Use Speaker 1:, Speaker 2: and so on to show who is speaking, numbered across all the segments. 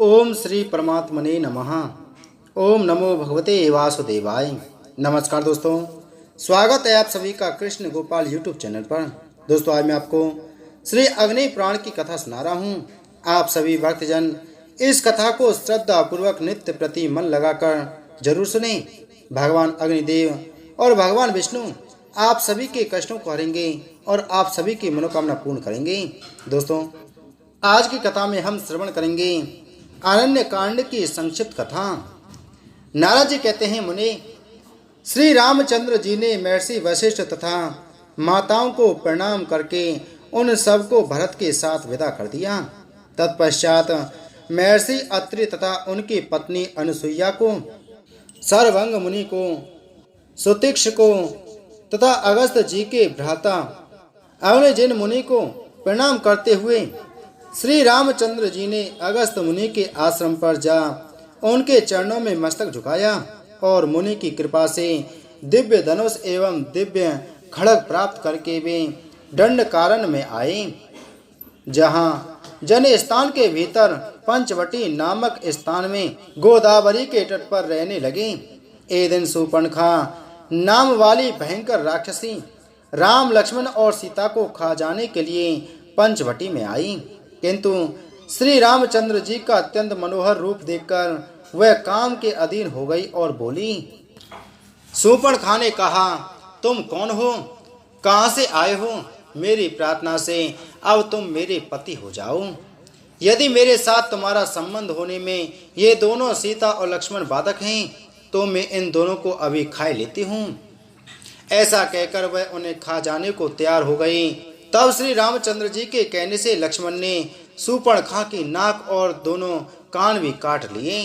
Speaker 1: ओम श्री परमात्मने नमः। ओम नमो भगवते वासुदेवाय। नमस्कार दोस्तों, स्वागत है आप सभी का कृष्ण गोपाल यूट्यूब चैनल पर। दोस्तों, आज मैं आपको श्री अग्नि पुराण की कथा सुना रहा हूँ। आप सभी भक्तजन इस कथा को श्रद्धा पूर्वक नित्य प्रति मन लगाकर जरूर सुने। भगवान अग्निदेव और भगवान विष्णु आप सभी के कष्टों को हरेंगे और आप सभी की मनोकामना पूर्ण करेंगे। दोस्तों, आज की कथा में हम श्रवण करेंगे अरण्य कांड की संक्षिप्त कथा। नारद जी कहते हैं, मुनि, श्री रामचंद्र जी ने महर्षि वशिष्ठ तथा माताओं को प्रणाम करके उन सबको भरत के साथ विदा कर दिया। तत्पश्चात महर्षि अत्रि तथा उनकी पत्नी अनुसुईया को, सर्वंग मुनि को, सुतिक्ष को तथा अगस्त जी के भ्राता अग्निजिन मुनि को प्रणाम करते हुए श्री रामचंद्र जी ने अगस्त मुनि के आश्रम पर जा उनके चरणों में मस्तक झुकाया और मुनि की कृपा से दिव्य धनुष एवं दिव्य खड़ग प्राप्त करके वे दंड कारण में आए, जहाँ जन स्थान के भीतर पंचवटी नामक स्थान में गोदावरी के तट पर रहने लगे। एक दिन शूर्पणखा नाम वाली भयंकर राक्षसी राम, लक्ष्मण और सीता को खा जाने के लिए पंचवटी में आई, किंतु श्री रामचंद्र जी का अत्यंत मनोहर रूप देखकर वह काम के अधीन हो गई और बोली। शूर्पणखा ने कहा, तुम कौन हो, कहाँ से आए हो? मेरी प्रार्थना से अब तुम मेरे पति हो जाओ। यदि मेरे साथ तुम्हारा संबंध होने में ये दोनों सीता और लक्ष्मण बाधक हैं तो मैं इन दोनों को अभी खाए लेती हूँ। ऐसा कहकर वह उन्हें खा जाने को तैयार हो गई। तब श्री रामचंद्र जी के कहने से लक्ष्मण ने शूर्पणखा की नाक और दोनों कान भी काट लिए।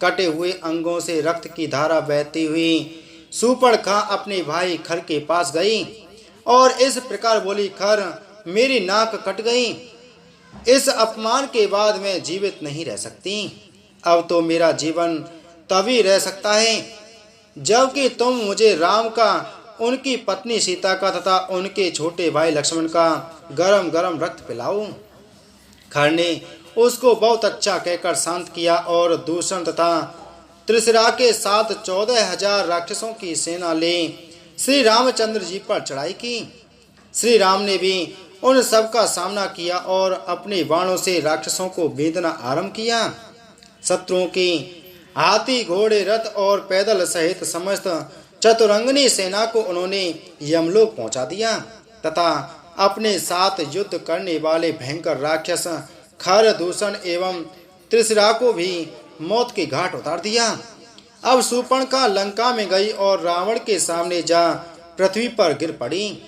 Speaker 1: कटे हुए अंगों से रक्त की धारा बहती हुई शूर्पणखा अपने भाई खर के पास गई और इस प्रकार बोली, खर, मेरी नाक कट गई। इस अपमान के बाद मैं जीवित नहीं रह सकती। अब तो मेरा जीवन तभी रह सकता है जबकि तुम मुझे राम का, उनकी पत्नी सीता का तथा उनके छोटे भाई लक्ष्मण का गरम गरम रक्त पिलाओ। खर ने उसको बहुत अच्छा कहकर शांत किया और दूषण तथा त्रिशिरा के साथ 14,000 राक्षसों की सेना ले श्री रामचंद्र जी पर चढ़ाई की। श्री राम ने भी उन सब का सामना किया और अपने बाणों से राक्षसों को भेदना आरंभ किया। शत्रुओं की हाथी, घोड़े, रथ और पैदल सहित समस्त चतुरंगनी सेना को उन्होंने यमलोक पहुंचा दिया तथा अपने साथ युद्ध करने वाले भयंकर राक्षस खर, दूषण एवं त्रिशिरा को भी मौत के घाट उतार दिया। अब शूर्पणखा लंका में गई और रावण के सामने जा पृथ्वी पर गिर पड़ी।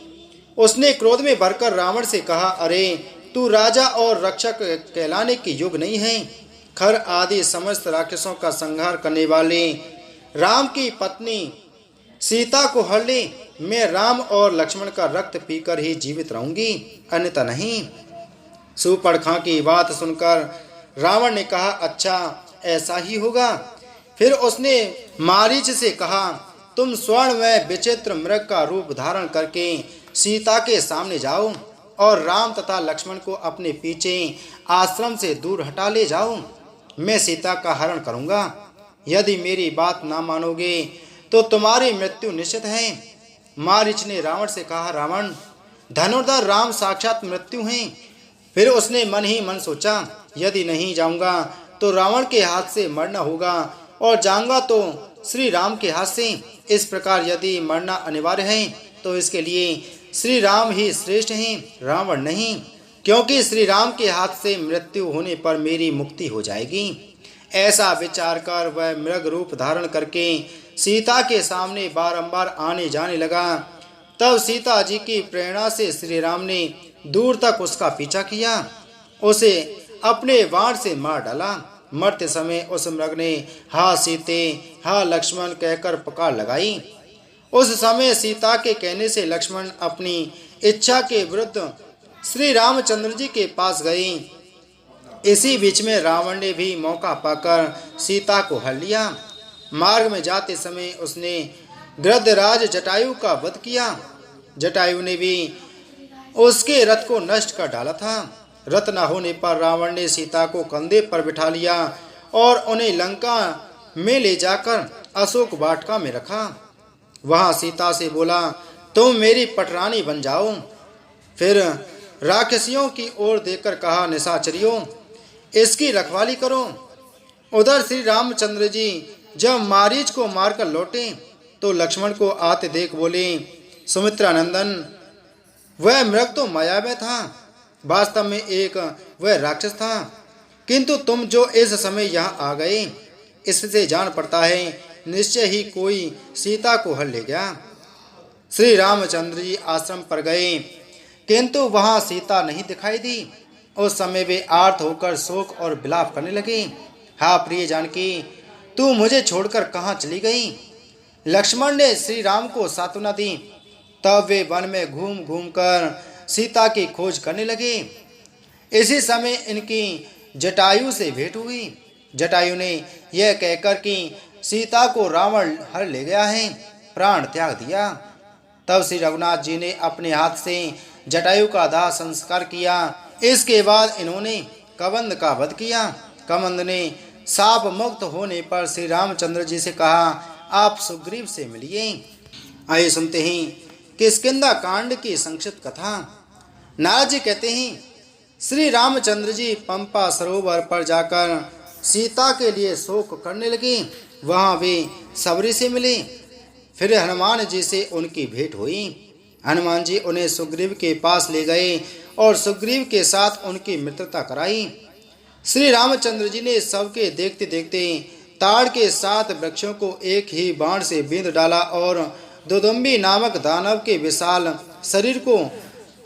Speaker 1: उसने क्रोध में भरकर रावण से कहा, अरे, तू राजा और रक्षक कहलाने की योग्य नहीं है। खर आदि समस्त राक्षसों का संहार करने वाले राम की पत्नी सीता को हर ले। मैं राम और लक्ष्मण का रक्त पीकर ही जीवित रहूंगी, अन्यथा नहीं। शूर्पणखा की बात सुनकर रावण ने कहा, अच्छा, ऐसा ही होगा। फिर उसने मारीच से कहा, तुम स्वर्ण में विचित्र मृग का रूप धारण करके सीता के सामने जाओ और राम तथा लक्ष्मण को अपने पीछे आश्रम से दूर हटा ले जाओ। मैं सीता का हरण करूंगा। यदि मेरी बात ना मानोगे तो तुम्हारी मृत्यु निश्चित है। मारीच ने रावण से कहा, रावण, धनुर्धर राम साक्षात मृत्यु हैं। फिर उसने मन ही मन सोचा, यदि नहीं जाऊंगा तो रावण के हाथ से मरना होगा और जाऊंगा तो श्री राम के हाथ से। इस प्रकार यदि मरना अनिवार्य है तो इसके लिए श्री राम ही श्रेष्ठ हैं, रावण नहीं, क्योंकि श्री राम के हाथ से मृत्यु होने पर मेरी मुक्ति हो जाएगी। ऐसा विचार कर वह मृग रूप धारण करके सीता के सामने बारंबार आने जाने लगा। तब सीता जी की प्रेरणा से श्री राम ने दूर तक उसका पीछा किया, उसे अपने बाण से मार डाला। मरते समय उस मृग ने हा सीते, हा लक्ष्मण कहकर पुकार लगाई। उस समय सीता के कहने से लक्ष्मण अपनी इच्छा के विरुद्ध श्री रामचंद्र जी के पास गई। इसी बीच में रावण ने भी मौका पाकर सीता को हर लिया। मार्ग में जाते समय उसने गृद्धराज जटायु का वध किया। जटायु ने भी उसके रथ को नष्ट कर डाला था। रथ न होने पर रावण ने सीता को कंधे पर बिठा लिया और उन्हें लंका में ले जाकर अशोक वाटिका में रखा। वहां सीता से बोला, तुम मेरी पटरानी बन जाओ। फिर राक्षसियों की ओर देखकर कहा, निशाचरियों, इसकी रखवाली करो। उधर श्री रामचंद्र जी जब मारीच को मारकर लौटे तो लक्ष्मण को आते देख बोले, सुमित्रा नंदन, वह मृग तो माया में था, वास्तव में एक वह राक्षस था, किंतु तुम जो इस समय यहाँ आ गए, इससे जान पड़ता है निश्चय ही कोई सीता को हर ले गया। श्री रामचंद्र जी आश्रम पर गए, किंतु वहां सीता नहीं दिखाई दी। उस समय वे आर्त होकर शोक और विलाप करने लगे। हाँ प्रिय जानकी, तू मुझे छोड़कर कहाँ चली गई? लक्ष्मण ने श्री राम को सांत्वना दी। तब वे वन में घूम घूम कर सीता की खोज करने लगे। इसी समय इनकी जटायु से भेंट हुई। जटायु ने यह कहकर कि सीता को रावण हर ले गया है, प्राण त्याग दिया। तब श्री रघुनाथ जी ने अपने हाथ से जटायु का दाह संस्कार किया। इसके बाद इन्होंने कबंध का वध किया। कबंध ने साप मुक्त होने पर श्री रामचंद्र जी से कहा, आप सुग्रीव से मिलिए। आइए सुनते हैं किष्किंधा कांड की संक्षिप्त कथा। नारद जी कहते हैं, श्री रामचंद्र जी पंपा सरोवर पर जाकर सीता के लिए शोक करने लगे। वहां वे सबरी से मिले। फिर हनुमान जी से उनकी भेंट हुई। हनुमान जी उन्हें सुग्रीव के पास ले गए और सुग्रीव के साथ उनकी मित्रता कराई। श्री रामचंद्र जी ने सबके देखते देखते ताड़ के 7 वृक्षों को एक ही बाण से बींध डाला और दुदुम्बी नामक दानव के विशाल शरीर को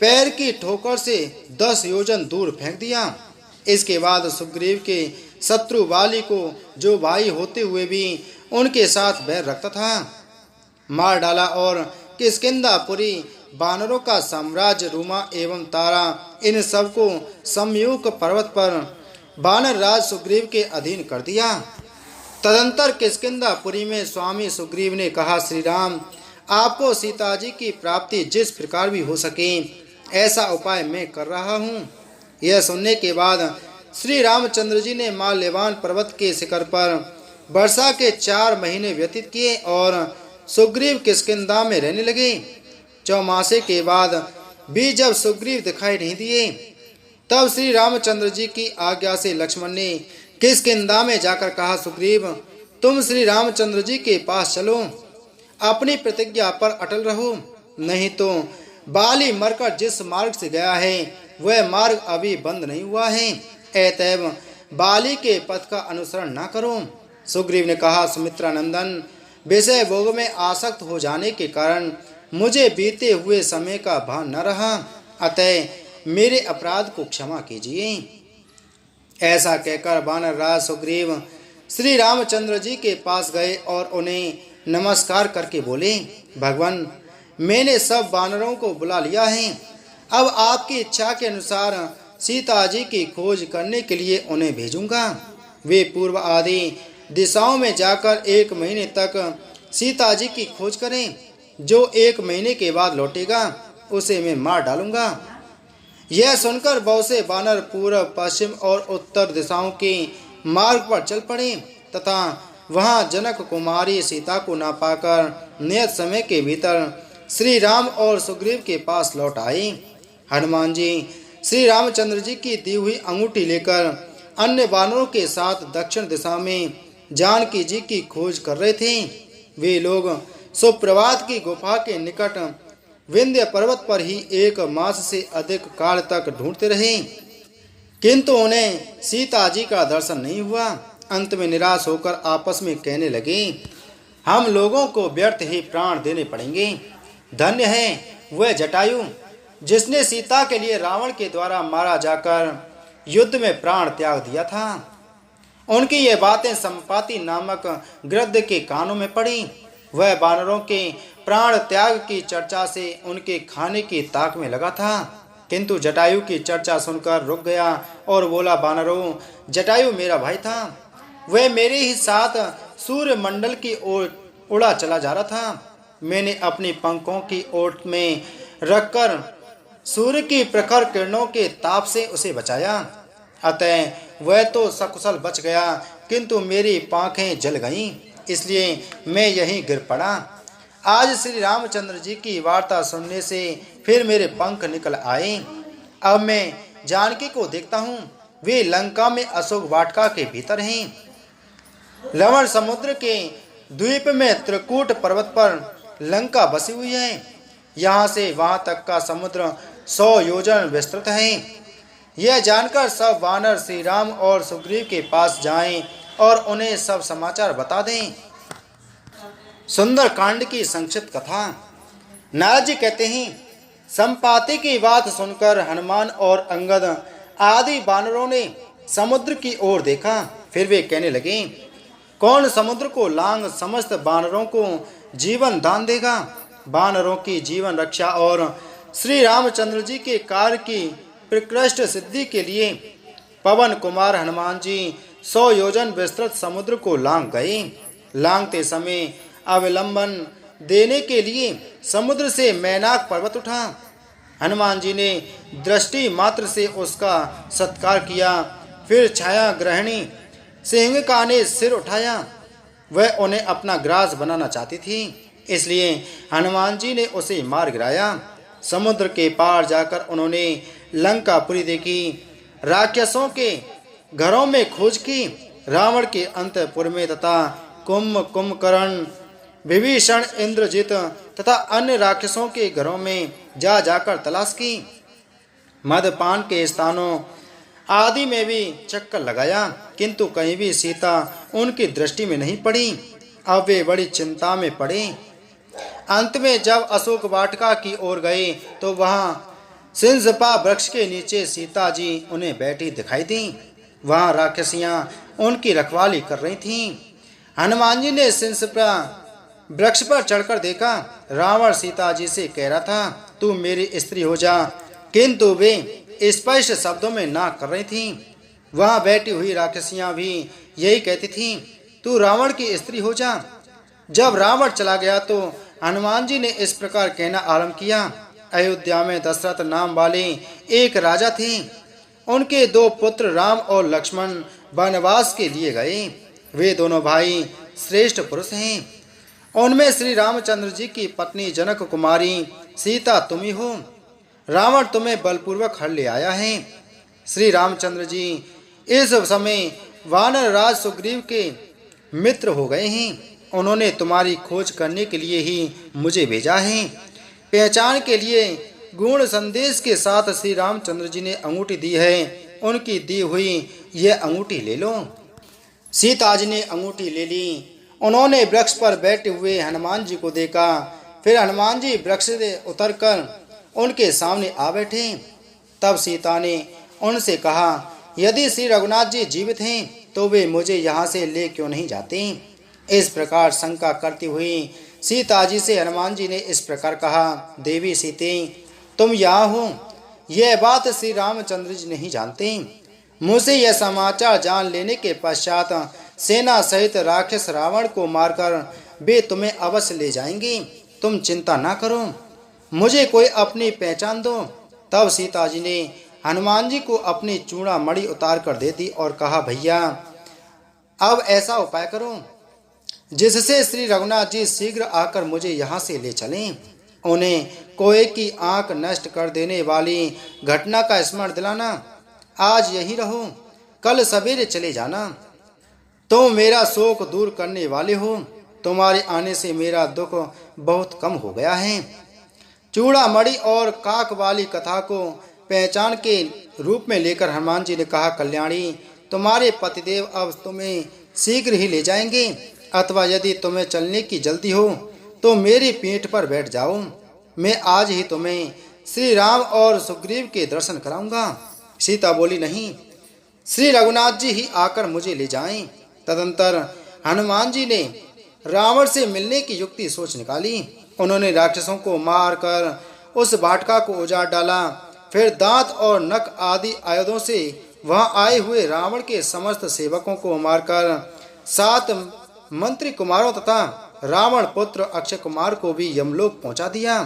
Speaker 1: पैर की ठोकर से 10 योजन दूर फेंक दिया। इसके बाद सुग्रीव के शत्रु वाली को, जो भाई होते हुए भी उनके साथ बैर रखता था, मार डाला और किष्किंधापुरी बानरों का साम्राज्य, रूमा एवं तारा, इन सबको सम्यूक पर्वत पर बानर राज सुग्रीव के अधीन कर दिया। तदंतर किष्किंधापुरी में स्वामी सुग्रीव ने कहा, श्री राम, आपको सीता जी की प्राप्ति जिस प्रकार भी हो सके ऐसा उपाय मैं कर रहा हूँ। यह सुनने के बाद श्री रामचंद्र जी ने माल्यवान पर्वत के शिखर पर वर्षा के 4 महीने व्यतीत किए और सुग्रीव किष्किंधा में रहने लगे। 4 मासे के बाद भी जब सुग्रीव दिखाई नहीं दिए, तब श्री रामचंद्र जी की आज्ञा से लक्ष्मण ने किष्किंधा में जाकर कहा, सुग्रीव, तुम श्री रामचंद्र जी के पास चलो, अपनी प्रतिज्ञा पर अटल रहो, नहीं तो बाली मरकर जिस मार्ग से गया है वह मार्ग अभी बंद नहीं हुआ है। अतएव बाली के पथ का अनुसरण न करो। सुग्रीव ने कहा, सुमित्रा नंदन, विषय भोग में आसक्त हो जाने के कारण मुझे बीते हुए समय का भान न रहा, अतः मेरे अपराध को क्षमा कीजिए। ऐसा कहकर वानर राज सुग्रीव श्री रामचंद्र जी के पास गए और उन्हें नमस्कार करके बोले, भगवान, मैंने सब वानरों को बुला लिया है। अब आपकी इच्छा के अनुसार सीता जी की खोज करने के लिए उन्हें भेजूंगा। वे पूर्व आदि दिशाओं में जाकर 1 महीने तक सीता जी की खोज करें। जो 1 महीने के बाद लौटेगा उसे मैं मार डालूंगा। यह सुनकर बहुत से वानर पूर्व, पश्चिम और उत्तर दिशाओं के मार्ग पर चल पड़े तथा वहां जनक कुमारी सीता को ना पाकर नियत समय के भीतर श्री राम और सुग्रीव के पास लौट आए। हनुमान जी श्री रामचंद्र जी की दी हुई अंगूठी लेकर अन्य वानरों के साथ दक्षिण दिशा में जानकी जी की खोज कर रहे थे। वे लोग सुप्रभात की गुफा के निकट विंध्य पर्वत पर ही 1 मास से अधिक काल तक ढूंढते रहे, किंतु उन्हें सीता जी का दर्शन नहीं हुआ। अंत में निराश होकर आपस में कहने लगे, हम लोगों को व्यर्थ ही प्राण देने पड़ेंगे। धन्य है वह जटायु जिसने सीता के लिए रावण के द्वारा मारा जाकर युद्ध में प्राण त्याग दिया था। उनकी ये बातें संपाति नामक गृध्र के कानों में पड़ी। वह वानरों के प्राण त्याग की चर्चा से उनके खाने की ताक में लगा था, किंतु जटायु की चर्चा सुनकर रुक गया और बोला, वानरों, जटायु मेरा भाई था। वह मेरे ही साथ सूर्य मंडल की ओर उड़ा चला जा रहा था। मैंने अपनी पंखों की ओट में रखकर सूर्य की प्रखर किरणों के ताप से उसे बचाया। अतः वह तो सकुशल बच गया, किंतु मेरी पांखें जल गईं, इसलिए मैं यहीं गिर पड़ा। आज श्री रामचंद्र जी की वार्ता सुनने से फिर मेरे पंख निकल आए। अब मैं जानकी को देखता हूँ, वे लंका में अशोक वाटिका के भीतर हैं। लवण समुद्र के द्वीप में त्रिकूट पर्वत पर लंका बसी हुई है। यहाँ से वहाँ तक का समुद्र 100 योजन विस्तृत है। यह जानकर सब वानर श्री राम और सुग्रीव के पास जाएं और उन्हें सब समाचार बता दें। सुंदर कांड की संक्षिप्त कथा। नारद जी कहते हैं, संपाति की बात सुनकर हनुमान और अंगद आदि वानरों ने समुद्र की ओर देखा। फिर वे कहने लगे, कौन समुद्र को लांग समस्त वानरों को जीवन दान देगा। वानरों की जीवन रक्षा और श्री रामचंद्र जी के कार्य की प्रकृष्ट सिद्धि के लिए पवन कुमार हनुमान जी 100 योजन विस्तृत समुद्र को लांग गए। लांगते समय अवलंबन देने के लिए समुद्र से मैनाक पर्वत उठा। हनुमान जी ने दृष्टि मात्र से उसका सत्कार किया। फिर छाया ग्रहणी सिंह का ने सिर उठाया। वह उन्हें अपना ग्रास बनाना चाहती थी, इसलिए हनुमान जी ने उसे मार गिराया। समुद्र के पार जाकर उन्होंने लंकापुरी देखी। राक्षसों के घरों में खोज की। रावण के अंतपुर में तथा कुंभकर्ण, विभीषण, इंद्रजित तथा अन्य राक्षसों के घरों में जाकर तलाश की। मदपान के स्थानों आदि में भी चक्कर लगाया, किंतु कहीं भी सीता उनकी दृष्टि में नहीं पड़ी। अब वे बड़ी चिंता में पड़े। अंत में जब अशोक वाटिका की ओर गए तो वहाँ सिंहपा वृक्ष के नीचे सीता जी उन्हें बैठी दिखाई दी। वहाँ राक्षसियाँ उनकी रखवाली कर रही थीं। हनुमान जी ने सिंहपा वृक्ष पर चढ़कर देखा। रावण सीता जी से कह रहा था, तू मेरी स्त्री हो जा, किंतु वे स्पष्ट शब्दों में ना कर रही थीं। वहाँ बैठी हुई राक्षसियाँ भी यही कहती थीं, तू रावण की स्त्री हो जा। जब रावण चला गया तो हनुमान जी ने इस प्रकार कहना आरंभ किया। अयोध्या में दशरथ नाम वाले एक राजा थे। उनके 2 पुत्र राम और लक्ष्मण वनवास के लिए गए। वे दोनों भाई श्रेष्ठ पुरुष हैं। उनमें श्री रामचंद्र जी की पत्नी जनक कुमारी सीता तुम ही हो। रावण तुम्हें बलपूर्वक हर ले आया है। श्री रामचंद्र जी इस समय वानर राज सुग्रीव के मित्र हो गए हैं। उन्होंने तुम्हारी खोज करने के लिए ही मुझे भेजा है। पहचान के लिए गुण संदेश के साथ श्री रामचंद्र जी ने अंगूठी दी है। उनकी दी हुई यह अंगूठी ले लो। सीता जी ने अंगूठी ले ली। उन्होंने वृक्ष पर बैठे हुए हनुमान जी को देखा। फिर हनुमान जी वृक्ष से उतरकर उनके सामने आ बैठे। तब सीता ने उनसे कहा, यदि श्री रघुनाथ जी जीवित हैं तो वे मुझे यहाँ से ले क्यों नहीं जाते। इस प्रकार शंका करती हुई सीता जी से हनुमान जी ने इस प्रकार कहा, देवी सीते, तुम यहाँ हो यह बात श्री रामचंद्र जी नहीं जानते। मुझसे यह समाचार जान लेने के पश्चात सेना सहित राक्षस रावण को मारकर वे तुम्हें अवश्य ले जाएंगे। तुम चिंता ना करो, मुझे कोई अपनी पहचान दो। तब सीता जी ने हनुमान जी को अपनी चूड़ा मणि उतार कर दे दी और कहा, भैया अब ऐसा उपाय करो जिससे श्री रघुनाथ जी शीघ्र आकर मुझे यहाँ से ले चलें। उन्हें कोए की आंख नष्ट कर देने वाली घटना का स्मरण दिलाना। आज यहीं रहो, कल सवेरे चले जाना। तुम मेरा शोक दूर करने वाले हो। तुम्हारे आने से मेरा दुख बहुत कम हो गया है। चूड़ामणि और काक वाली कथा को पहचान के रूप में लेकर हनुमान जी ने कहा, कल्याणी, तुम्हारे पतिदेव अब तुम्हें शीघ्र ही ले जाएंगे, अथवा यदि तुम्हें चलने की जल्दी हो तो मेरी पीठ पर बैठ जाओ। मैं आज ही तुम्हें श्री राम और सुग्रीव के दर्शन कराऊंगा। सीता बोली, नहीं, श्री रघुनाथ जी ही आकर मुझे ले जाएं। तदंतर हनुमान जी ने रावण से मिलने की युक्ति सोच निकाली। उन्होंने राक्षसों को मारकर उस वाटिका को उजाड़ डाला। फिर दांत और नख आदि आयुधों से वहां आए हुए रावण के समस्त सेवकों को मारकर 7 मंत्री कुमारों तथा रावण पुत्र अक्षय कुमार को भी यमलोक पहुंचा दिया।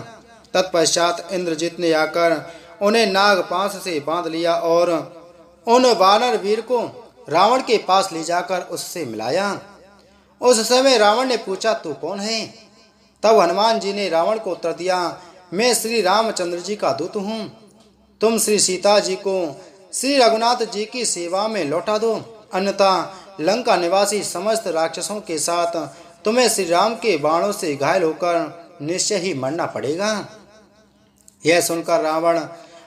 Speaker 1: तत्पश्चात इंद्रजित ने आकर उन्हें नागपाश से बांध लिया और उन वानर वीर को रावण के पास ले जाकर उससे मिलाया। उस समय रावण ने पूछा, तू कौन है? तब हनुमान जी ने रावण को उत्तर दिया, मैं श्री रामचंद्र जी का दूत हूँ। तुम श्री सीता जी को श्री रघुनाथ जी की सेवा में लौटा दो, अन्यथा लंका निवासी समस्त राक्षसों के साथ तुम्हें श्री राम के बाणों से घायल होकर निश्चय ही मरना पड़ेगा। यह सुनकर रावण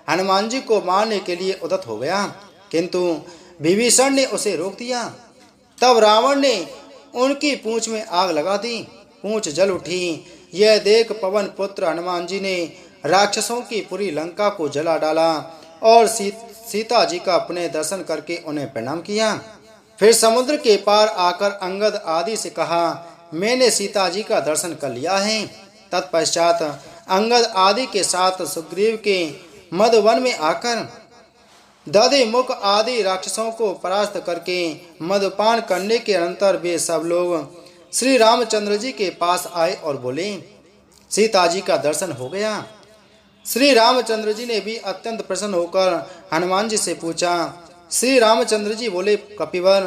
Speaker 1: हनुमान जी को मारने के लिए उद्यत हो गया, किंतु विभीषण ने उसे रोक दिया। तब रावण ने उनकी पूंछ में आग लगा दी, पूंछ जल उठी। यह देख पवन पुत्र हनुमान जी ने राक्षसों की पूरी लंका को जला डाला और सीता जी का अपने दर्शन करके उन्हें प्रणाम किया। फिर समुद्र के पार आकर अंगद आदि से कहा, मैंने सीता जी का दर्शन कर लिया है। तत्पश्चात अंगद आदि के साथ सुग्रीव के मधुवन में आकर दधिमुख आदि राक्षसों को परास्त करके मधुपान करने के अनंतर वे सब लोग श्री रामचंद्र जी के पास आए और बोले, सीता जी का दर्शन हो गया। श्री रामचंद्र जी ने भी अत्यंत प्रसन्न होकर हनुमान जी से पूछा। श्री रामचंद्र जी बोले, कपिवर,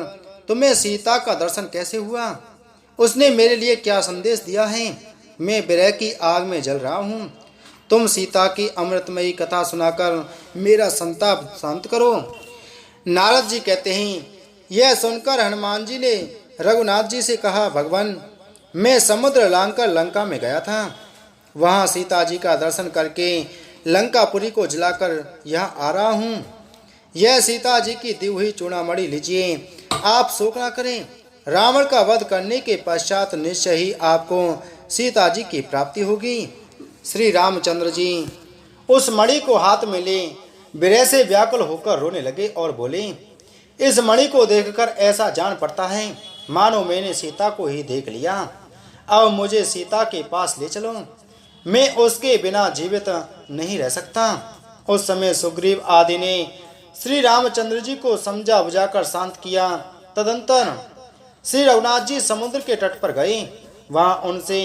Speaker 1: तुम्हें सीता का दर्शन कैसे हुआ? उसने मेरे लिए क्या संदेश दिया है? मैं विरह की आग में जल रहा हूँ। तुम सीता की अमृतमयी कथा सुनाकर मेरा संताप शांत करो। नारद जी कहते हैं, यह सुनकर हनुमान जी ने रघुनाथ जी से कहा, भगवान, मैं समुद्र लांघकर लंका में गया था। वहाँ सीता जी का दर्शन करके लंकापुरी को जलाकर यहाँ आ रहा हूँ। यह सीता जी की दी हुई चूड़ामणि लीजिए, आप शोक न करें। रावण का वध करने के पश्चात निश्चय ही आपको सीता जी की प्राप्ति होगी। श्री रामचंद्र जी उस मणि को हाथ में ले विरह से व्याकुल होकर रोने लगे और बोले, इस मणि को देखकर ऐसा जान पड़ता है मानो मैंने सीता को ही देख लिया। अब मुझे सीता के पास ले चलो, मैं उसके बिना जीवित नहीं रह सकता। उस समय सुग्रीव आदि ने श्री रामचंद्र जी को समझा बुझाकर शांत किया। तदंतर श्री रघुनाथ जी समुद्र के तट पर गए। वहां उनसे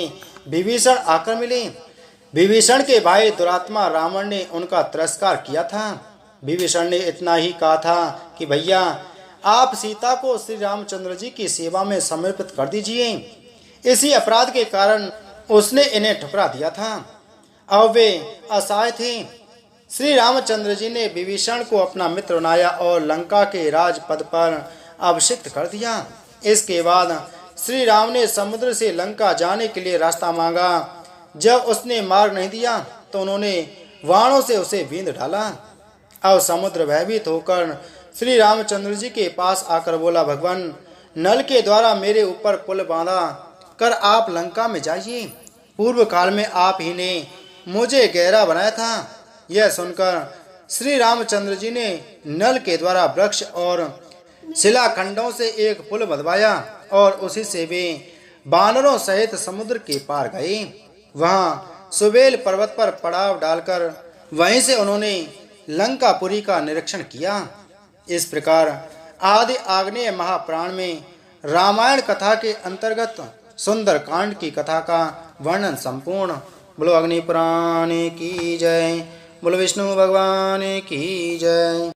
Speaker 1: विभीषण आकर मिले। विभीषण के भाई दुरात्मा रावण ने उनका तिरस्कार किया था। विभीषण ने इतना ही कहा था कि भैया, आप सीता को श्री रामचंद्र जी की सेवा में समर्पित कर दीजिए। इसी अपराध के कारण उसने इन्हें ठुकरा दिया था। अब वे असहाय थे। श्री रामचंद्र जी ने विभीषण को अपना मित्र बनाया और लंका के राजपद पर अभिषिक्त कर दिया। इसके बाद श्री राम ने समुद्र से लंका जाने के लिए रास्ता मांगा। जब उसने मार्ग नहीं दिया तो उन्होंने बाणों से उसे बींध डाला। अब समुद्र भयभीत होकर श्री रामचंद्र जी के पास आकर बोला, भगवान, नल के द्वारा मेरे ऊपर पुल बांधा कर आप लंका में जाइए। पूर्व काल में आप ही ने मुझे गहरा बनाया था। यह सुनकर श्री रामचंद्र जी ने नल के द्वारा वृक्ष और शिलाखंडों से एक पुल बंधवाया और उसी से वे बानरों सहित समुद्र के पार गए। वहां सुबेल पर्वत पर पड़ाव डालकर वहीं से उन्होंने लंकापुरी का निरीक्षण किया। इस प्रकार आदि आग्नेय महापुराण में रामायण कथा के अंतर्गत सुंदर कांड की कथा का वर्णन संपूर्ण। बोलो अग्नि पुराण की जय, बोलो विष्णु भगवान की जय।